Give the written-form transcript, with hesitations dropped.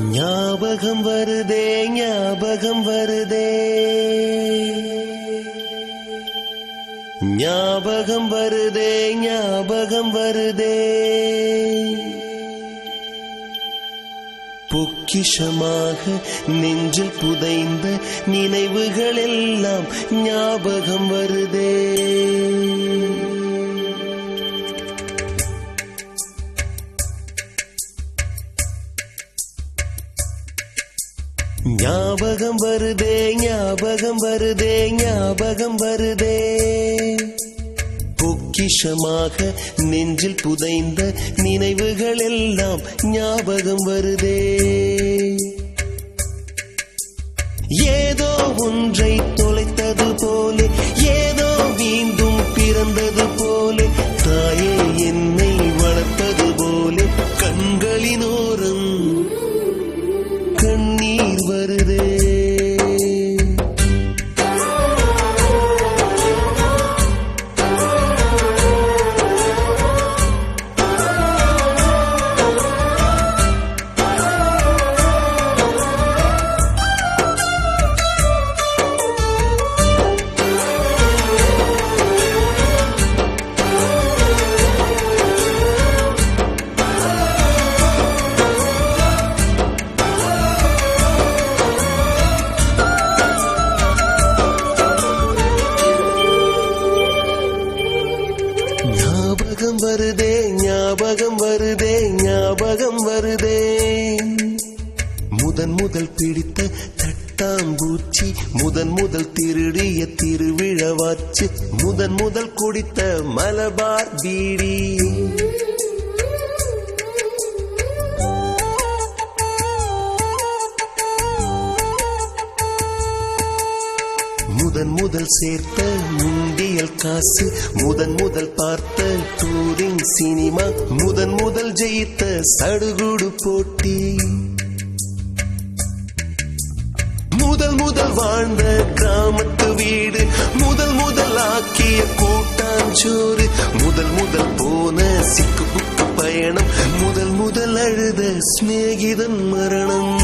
ஞாபகம் வருதே ஞாபகம் வருதே ஞாபகம் வருதே ஞாபகம் வருதே பொக்கிஷமாக நெஞ்சில் புதைந்த நினைவுகள் எல்லாம் ஞாபகம் வருதே. ஞாபகம் வருதே ஞாபகம் வருதே ஞாபகம் வருதே பொக்கிஷமாக நெஞ்சில் புதைந்த நினைவுகள் எல்லாம் ஞாபகம் வருதே. ஏதோ ஒன்றை தொலைத்தது போலே ஏதோ மீண்டும் பிறந்தது போலே தாயே என்னை வளர்த்தது போலே கண்களினோரம் கண்ணீர் வருதே. ஞாபகம் வருதே ஞாபகம் வருதே ஞாபகம் வருதே முதன் முதல் பிடித்த தட்டாம்பூச்சி முதன் முதல் திருடிய திருவிழவாச்சு முதன் முதல் குடித்த மலபார் பீடி முதன் முதல் சேர்த்த முண்டியல் காசு முதன் முதல் பார்த்த டூரிங் சினிமா முதன் முதல் ஜெயித்த சடுகுடு போட்டி முதல் முதல் வாழ்ந்த கிராமத்து வீடு முதல் முதல் ஆக்கிய கூட்டாஞ்சோறு முதல் முதல் போன சிக்கு புக்கு பயணம் முதல் முதல் அழுத சிநேகிதன் மரணம்.